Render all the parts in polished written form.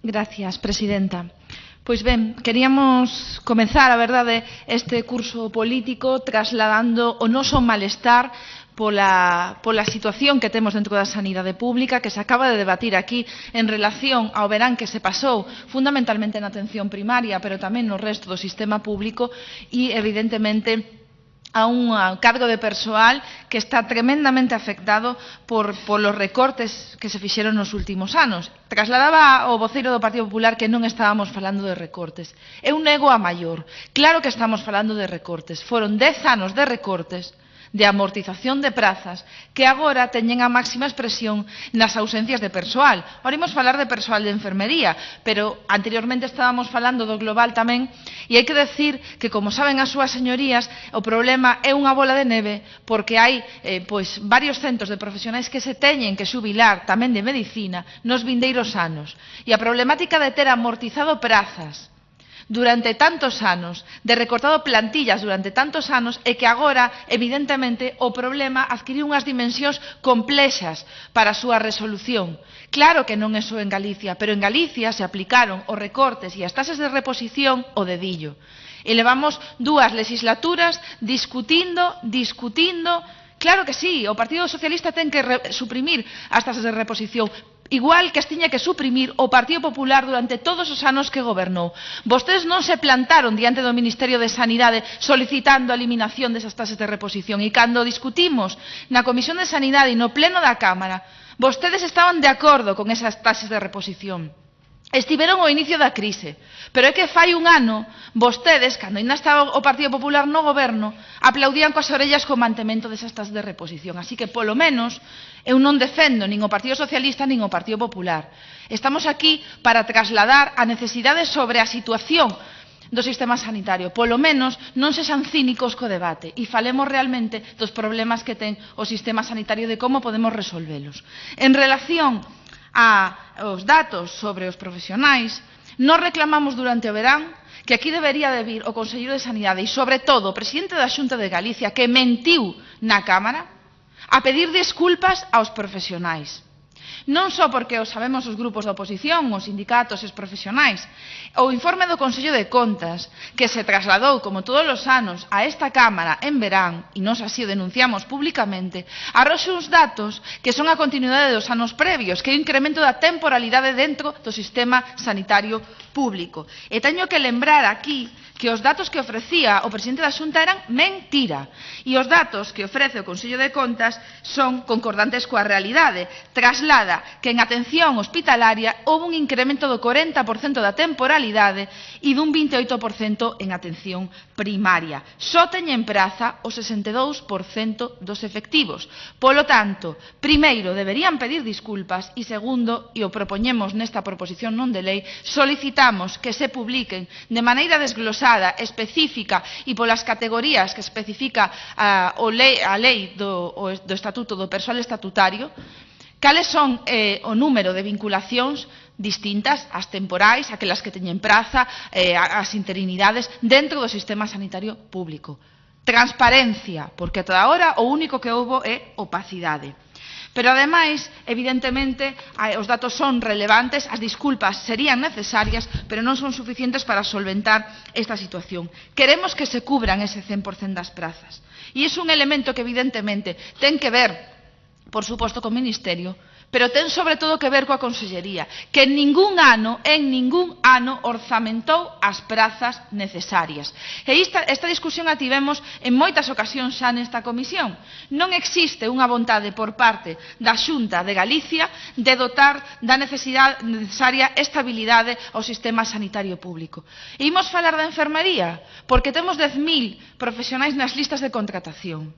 Gracias, presidenta. Pois ben, queríamos comezar, a verdade, este curso político trasladando o noso malestar pola situación que temos dentro da sanidade pública, que se acaba de debatir aquí en relación ao verán que se pasou fundamentalmente na atención primaria, pero tamén no resto do sistema público e, evidentemente, a un cargo de persoal que está tremendamente afectado polos recortes que se fixeron nos últimos anos. Trasladaba o voceiro do Partido Popular que non estábamos falando de recortes. Eu nego a maior. Claro que estamos falando de recortes. Foron 10 anos de recortes, de amortización de prazas, que agora teñen a máxima expresión nas ausencias de persoal. Ahora imos falar de persoal de enfermería, pero anteriormente estábamos falando do global tamén, e hai que decir que, como saben as súas señorías, o problema é unha bola de neve, porque hai varios centros de profesionais que se teñen que xubilar tamén de medicina nos vindeiros anos. E a problemática de ter amortizado prazas durante tantos anos, de recortado plantillas durante tantos anos, é que agora, evidentemente, o problema adquiriu unhas dimensións complexas para a súa resolución. Claro que non é só en Galicia, pero en Galicia se aplicaron os recortes e as taxas de reposición o dedillo. E levamos 2 legislaturas discutindo. Claro que sí, o Partido Socialista ten que suprimir as taxas de reposición, igual que as tiña que suprimir o Partido Popular durante todos os anos que gobernou. Vostedes non se plantaron diante do Ministerio de Sanidade solicitando a eliminación desas taxas de reposición, e cando discutimos na Comisión de Sanidade e no Pleno da Cámara, vostedes estaban de acordo con esas taxas de reposición. Estiveron ao inicio da crise, pero é que fai un ano vostedes, cando ainda estaba o Partido Popular no goberno, aplaudían coas orellas co mantemento desas taxas de reposición. Así que, polo menos, eu non defendo nin o Partido Socialista nin o Partido Popular. Estamos aquí para trasladar a necesidade sobre a situación do sistema sanitario. Polo menos non sexan cínicos co debate e falemos realmente dos problemas que ten o sistema sanitario e de como podemos resolvelos. En relación aos datos sobre os profesionais, nos reclamamos durante o verán que aquí debería de vir o Conselleiro de Sanidade e, sobre todo, o presidente da Xunta de Galicia, que mentiu na Cámara, a pedir desculpas aos profesionais. Non só porque o sabemos os grupos da oposición, os sindicatos e os profesionais. O informe do Consello de Contas, que se trasladou, como todos os anos, a esta Cámara en verán, e nós así o denunciamos públicamente, arroxa uns datos que son a continuidade dos anos previos, que é o incremento da temporalidade dentro do sistema sanitario público. E teño que lembrar aquí que os datos que ofrecía o presidente da Xunta eran mentira, e os datos que ofrece o Consello de Contas son concordantes coa realidade. Traslada que en atención hospitalaria houve un incremento do 40% da temporalidade e dun 28% en atención primaria. Só teñen praza o 62% dos efectivos. Polo tanto, primeiro, deberían pedir disculpas e, segundo, e o propoñemos nesta proposición non de lei, solicitamos que se publiquen de maneira desglosada, específica e polas categorías que especifica a lei do Estatuto do Persoal Estatutario, cales son o número de vinculacións distintas, as temporais, aquelas que teñen praza, as interinidades, dentro do sistema sanitario público. Transparencia, porque ata agora o único que houbo é opacidade. Pero, ademais, evidentemente, os datos son relevantes, as disculpas serían necesarias, pero non son suficientes para solventar esta situación. Queremos que se cubran ese 100% das prazas. E é un elemento que, evidentemente, ten que ver, por suposto, co Ministerio, pero ten sobre todo que ver coa Consellería, que en ningún ano orzamentou as prazas necesarias. E esta discusión a tivemos en moitas ocasións xa nesta comisión. Non existe unha vontade por parte da Xunta de Galicia de dotar da necesaria estabilidade ao sistema sanitario público. E imos falar da enfermería, porque temos 10.000 profesionais nas listas de contratación.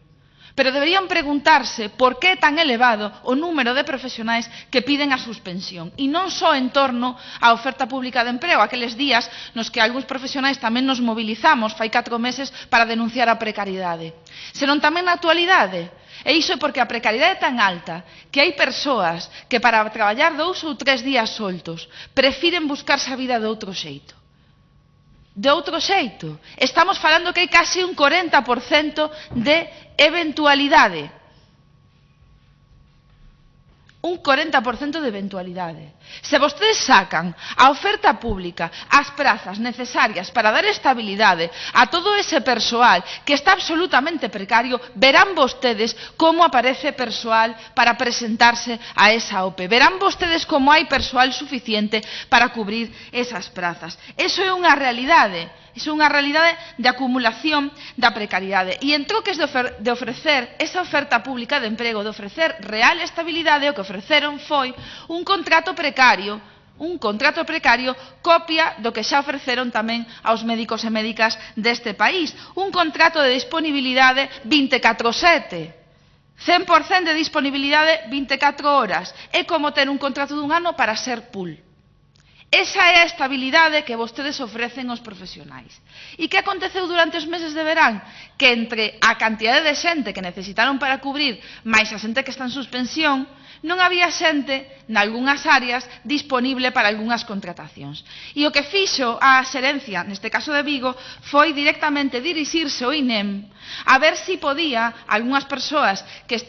Pero deberían preguntarse por que é tan elevado o número de profesionais que piden a suspensión. E non só en torno á oferta pública de emprego, aqueles días nos que algúns profesionais tamén nos mobilizamos fai 4 meses para denunciar a precariedade, senón tamén na actualidade. E iso é porque a precariedade é tan alta que hai persoas que para traballar 2 ou 3 días soltos prefiren buscarse a vida de outro xeito. De outro xeito, estamos falando que hai case un 40% de eventualidade. un 40% de eventualidade. Se vostedes sacan a oferta pública as prazas necesarias para dar estabilidade a todo ese persoal que está absolutamente precario, verán vostedes como aparece persoal para presentarse a esa OPE. Verán vostedes como hai persoal suficiente para cubrir esas prazas. Eso é unha realidade. É unha realidade de acumulación da precariedade. E en troques de ofrecer esa oferta pública de emprego, de ofrecer real estabilidade, o que ofreceron foi un contrato precario, copia do que xa ofreceron tamén aos médicos e médicas deste país. Un contrato de disponibilidade 24/7. 100% de disponibilidade 24 horas. É como ter un contrato dun ano para ser pool. Esa é a estabilidade que vostedes ofrecen aos profesionais. E que aconteceu durante os meses de verán? Que entre a cantidade de xente que necesitaron para cubrir máis a xente que está en suspensión, non había xente nalgúnas áreas disponible para algunhas contratacións. E o que fixo a xerencia, neste caso de Vigo, foi directamente dirixirse ao INEM a ver se podía algunhas persoas que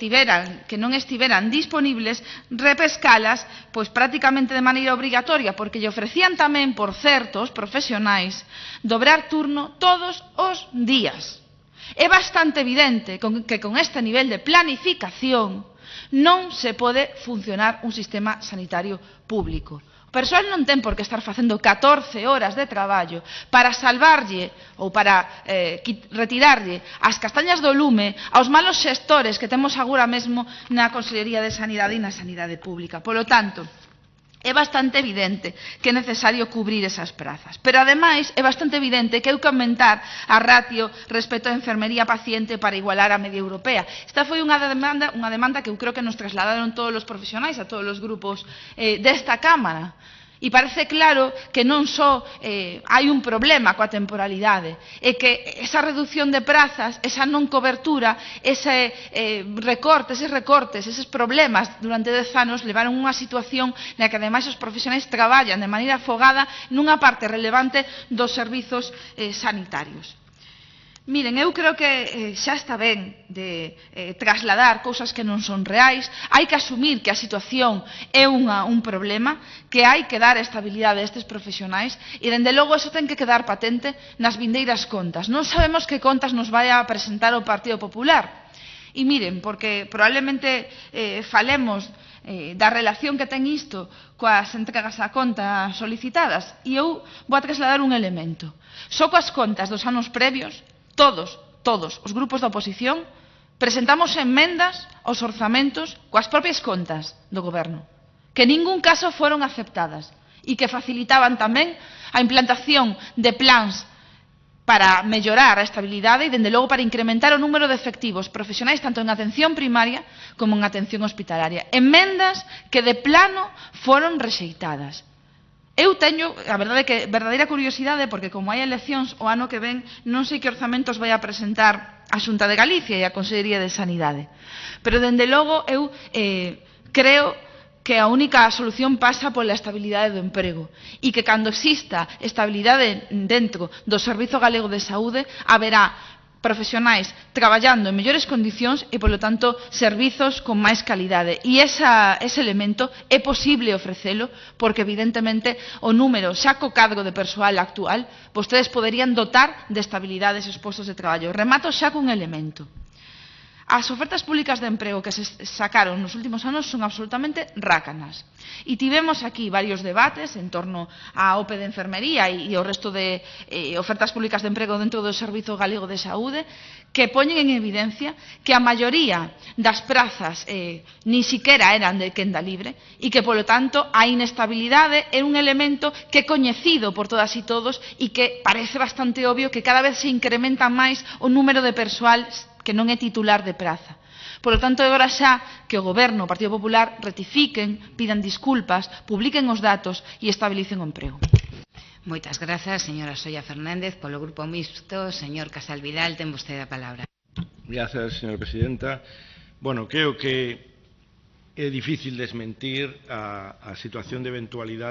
non estiveran disponibles repescalas pois prácticamente de maneira obrigatoria, porque lle ofrecían tamén, por certo, os profesionais dobrar turno todos os días. É bastante evidente que con este nivel de planificación non se pode funcionar un sistema sanitario público. O persoal non ten por que estar facendo 14 horas de traballo para salvarlle ou para retirarlle as castañas do lume aos malos xestores que temos agora mesmo na Consellería de Sanidade e na Sanidade Pública. Polo tanto, é bastante evidente que é necesario cubrir esas prazas. Pero, ademais, é bastante evidente que hai que aumentar a ratio respecto á enfermería paciente para igualar a media europea. Esta foi unha demanda que eu creo que nos trasladaron todos os profesionais, a todos os grupos desta Cámara. E parece claro que non só hai un problema coa temporalidade, é que esa reducción de prazas, esa non cobertura, eses recortes, eses problemas durante 10 anos levaron unha situación na que ademais os profesionais traballan de maneira afogada nunha parte relevante dos servizos sanitarios. Miren, eu creo que xa está ben de trasladar cousas que non son reais, hai que asumir que a situación é un problema, que hai que dar estabilidade a estes profesionais e, dende logo, eso ten que quedar patente nas vindeiras contas. Non sabemos que contas nos vai a presentar o Partido Popular. E miren, porque probablemente falemos da relación que ten isto coas entregas a conta solicitadas, e eu vou a trasladar un elemento. Só coas contas dos anos previos, todos os grupos da oposición presentamos emendas aos orzamentos coas propias contas do Goberno, que en ningún caso foron aceptadas e que facilitaban tamén a implantación de plans para mellorar a estabilidade e, dende logo, para incrementar o número de efectivos profesionais tanto en atención primaria como en atención hospitalaria. Emendas que de plano foron rexeitadas. Eu teño, a verdade, que verdadeira curiosidade, porque como hai eleccións o ano que ven, non sei que orzamentos vai a presentar a Xunta de Galicia e a Consellería de Sanidade. Pero, dende logo, eu creo que a única solución pasa pola estabilidade do emprego e que, cando exista estabilidade dentro do Servizo Galego de Saúde, haberá profesionais traballando en mellores condicións e, polo tanto, servizos con máis calidade. E ese elemento é posible ofrecelo porque, evidentemente, o número xa co cadro de persoal actual, vostedes poderían dotar de estabilidade esos postos de traballo. Remato xa cun elemento. As ofertas públicas de emprego que se sacaron nos últimos anos son absolutamente rácanas. E tivemos aquí varios debates en torno á OPE de enfermería e o resto de ofertas públicas de emprego dentro do Servizo Galego de Saúde que poñen en evidencia que a maioría das prazas nin siquiera eran de quenda libre e que, polo tanto, a inestabilidade é un elemento que é coñecido por todas e todos e que parece bastante obvio que cada vez se incrementa máis o número de persoal que non é titular de praza. Por lo tanto, é hora xa que o Goberno, o Partido Popular, rectifiquen, pidan disculpas, publiquen os datos e estabilicen o emprego. Moitas grazas, señora Solla Fernández. Polo Grupo Mixto, señor Casal Vidal, ten vostede a palabra. Gracias, señora presidenta. Bueno, creo que é difícil desmentir a situación de eventualidade